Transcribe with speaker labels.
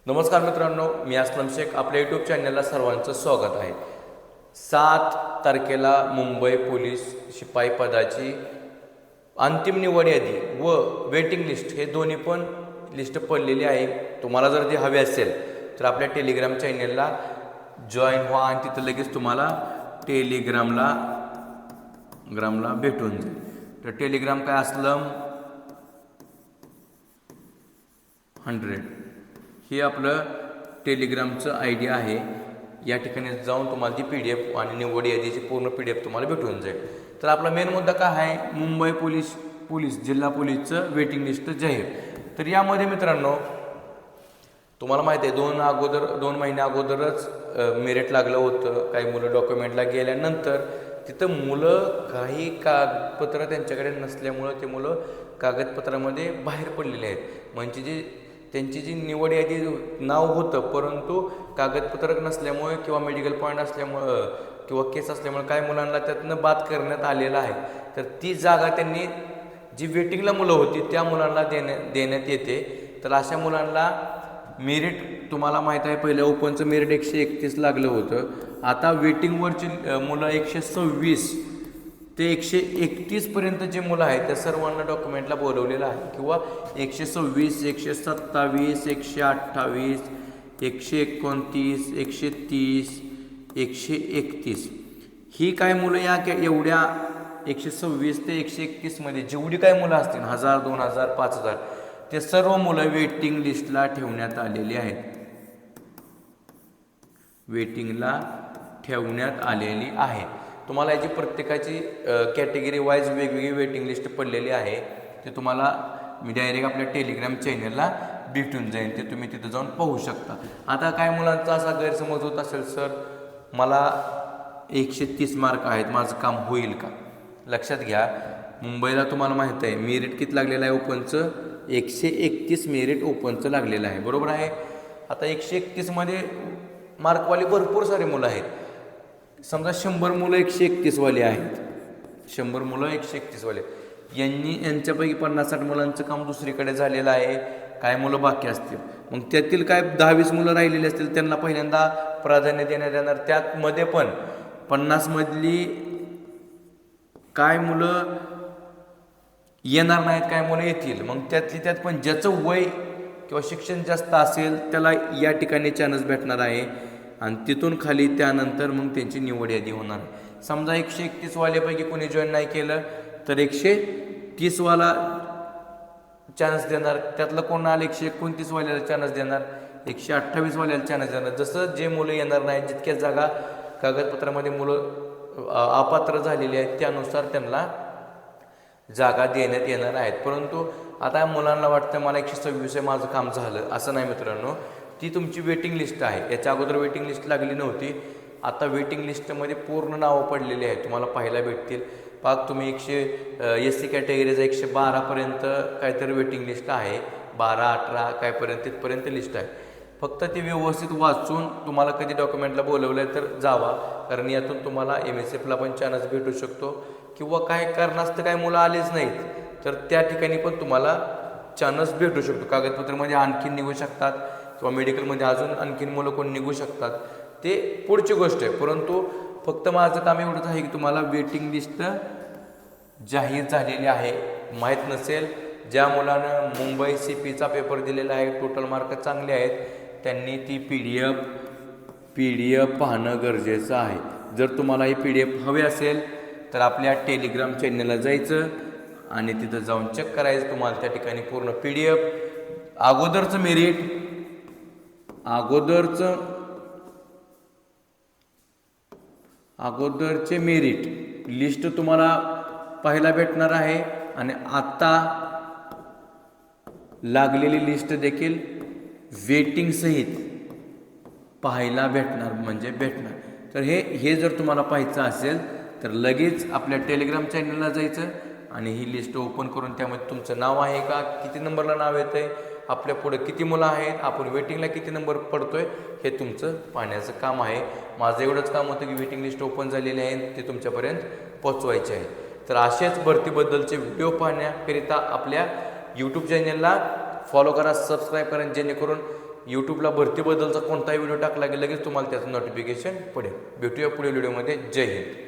Speaker 1: नमस्कार मित्रांनो, मी असलम शेख आपल्या यूट्यूब चॅनलला सर्वांचं स्वागत आहे। 7 तारखेला मुंबई पोलीस शिपाई पदाची अंतिम निवड यादी व वेटिंग लिस्ट हे दोन्ही पण लिस्ट पडलेली आहे। तुम्हाला जर ती हवी असेल तर आपल्या टेलिग्राम चॅनलला जॉईन व्हा आणि तिथं लगेच तुम्हाला टेलिग्रामला भेटून जाईल। तर टेलिग्राम काय असलम 100 हे आपलं टेलिग्रामचं आयडी आहे। या ठिकाणी जाऊन तुम्हाला ती PDF आणि निवड यादीची पूर्ण PDF तुम्हाला भेटून जाईल। तर आपला मेन मुद्दा काय आहे, मुंबई पोलीस जिल्हा पोलीसचं वेटिंग लिस्ट जाहीर। तर यामध्ये मित्रांनो तुम्हाला माहिती आहे 2 महिने अगोदरच मेरिट लागलं होतं। काही मुलं डॉक्युमेंटला गेल्यानंतर तिथं मुलं काही कागदपत्र त्यांच्याकडे नसल्यामुळं ते मुलं कागदपत्रामध्ये बाहेर पडलेले आहेत। म्हणजे त्यांची जी निवड यादी नाव होतं, परंतु कागदपत्र नसल्यामुळे किंवा मेडिकल पॉईंट असल्यामुळं किंवा केस असल्यामुळे काही मुलांना त्यातनं बाद करण्यात आलेलं आहे। तर ती जागा त्यांनी जी वेटिंगला मुलं होती त्या मुलांना देण्यात येते। तर अशा मुलांना मेरिट तुम्हाला माहीत आहे, पहिल्या ओपनचं मेरिट 131 लागलं होतं। आता वेटिंगवरची मुलं 126 ते 131 पर्यंत जे मुलं आहेत त्या सर्वांना डॉक्युमेंटला बोलवलेलं आहे। किंवा 126, 127, 128, 129, 130, 131 ही काय मुलं या एवढ्या 126 ते 131 मध्ये जेवढी काय मुलं असतील 1000, 2000, 5000 ते सर्व मुलं वेटिंग लिस्टला ठेवण्यात आलेली आहेत। वेटिंगला ठेवण्यात आलेली आहे। तुम्हाला याची प्रत्येकाची कॅटेगरी वाईज वेगवेगळी वेटिंग लिस्ट पडलेली आहे। ते तुम्हाला मी डायरेक्ट आपल्या टेलिग्राम चॅनलला भेटून जाईल, ते तुम्ही तिथं जाऊन पाहू शकता। आता काय मुलांचा असा गैरसमज होत असेल, सर मला 130 मार्क आहेत, माझं काम होईल का? लक्षात घ्या, मुंबईला तुम्हाला माहीत आहे मेरिट किती लागलेलं आहे ओपनचं, 131 मेरिट ओपनचं लागलेलं आहे, बरोबर आहे। आता 131 मध्ये मार्कवाली भरपूर सारे मुलं आहेत। समजा 100 मुलं 131 वाले आहेत, 100 मुलं 131 वाले, यांच्यापैकी 50-60 मुलांचं काम दुसरीकडे झालेलं आहे, काय मुलं बाकी असतील। मग त्यातील काय 10-20 मुलं राहिलेली असतील, त्यांना पहिल्यांदा प्राधान्य देण्यात येणार। त्यामध्ये पण 50 मधली काय मुलं येणार नाहीत, काय मुलं येतील। मग त्यात पण ज्याचं वय किंवा शिक्षण जास्त असेल त्याला या ठिकाणी चान्स भेटणार आहे आणि तिथून खाली त्यानंतर मग त्यांची निवड यादी होणार आहे। समजा 131 वाल्यापैकी कोणी जॉईन नाही केलं तर 130 वाला चान्स देणार, त्यातलं कोण आलं 129 वाल्याला चान्स देणार, 128 वाल्याला चान्स देणार। जसं जे मुलं येणार नाही, जितक्या जागा कागदपत्रामध्ये मुलं अपात्र झालेली आहेत त्यानुसार त्यांना जागा देण्यात येणार आहेत। परंतु आता मुलांना वाटतं मला 126 आहे, माझं काम झालं, असं नाही मित्रांनो। ती तुमची वेटिंग लिस्ट आहे। याच्या अगोदर वेटिंग लिस्ट लागली नव्हती, आता वेटिंग लिस्टमध्ये पूर्ण नावं पडलेली आहेत, तुम्हाला पाहायला भेटतील। पाक तुम्ही SC कॅटेगरीचा 112 पर्यंत काहीतरी वेटिंग लिस्ट आहे, 12-18 कायपर्यंत तिथपर्यंत लिस्ट आहे। फक्त ती व्यवस्थित वाचून तुम्हाला कधी डॉक्युमेंटला बोलवलं तर जावा, कारण यातून तुम्हाला MSFला पण चान्स भेटू शकतो। किंवा काय कारणास्तव काय मुलं आलेच नाहीत तर त्या ठिकाणी पण तुम्हाला चान्स भेटू शकतो। कागदपत्रामध्ये आणखीन निघू शकतात किंवा मेडिकलमध्ये अजून आणखीन मुलं कोण निघू शकतात, ते पुढची गोष्ट आहे। परंतु फक्त माझं काम एवढंच आहे की तुम्हाला वेटिंग लिस्ट जाहीर झालेली आहे। माहीत नसेल, ज्या मुलानं मुंबई CPचा पेपर दिलेला आहे, टोटल मार्क चांगले आहेत, त्यांनी ती PDF पाहणं गरजेचं आहे। जर तुम्हाला ही PDF हवी असेल तर आपल्या टेलिग्राम चॅनलला जायचं आणि तिथं जाऊन चेक करायचं, तुम्हाला त्या ठिकाणी पूर्ण PDF अगोदरचं मेरिट, अगोदरचे मेरिट लिस्ट तुम्हाला पाहायला भेटणार आहे आणि आता लागलेली लिस्ट देखील वेटिंग सहित पाहायला भेटणार। तर हे जर तुम्हाला पाहायचं असेल तर लगेच आपल्या टेलिग्राम चॅनलला जायचं आणि ही लिस्ट ओपन करून त्यामध्ये तुमचं नाव आहे का, किती नंबरला नाव येतं आहे, आपल्या पुढे किती मुलं आहेत, आपण वेटिंगला किती नंबर पडतोय, हे तुमचं पाहण्याचं काम आहे। माझं एवढंच काम होतं की वेटिंग लिस्ट ओपन झालेली आहे ते तुमच्यापर्यंत पोहोचवायचे आहे। तर अशाच भरतीबद्दलचे व्हिडिओ पाहण्याकरिता आपल्या यूट्यूब चॅनलला फॉलो करा, सबस्क्राईब करा, जेणेकरून यूट्यूबला भरतीबद्दलचा कोणताही व्हिडिओ टाकला की लगेच तुम्हाला त्याचं नोटिफिकेशन पडेल. भेटूया पुढील व्हिडिओमध्ये. जय हिंद.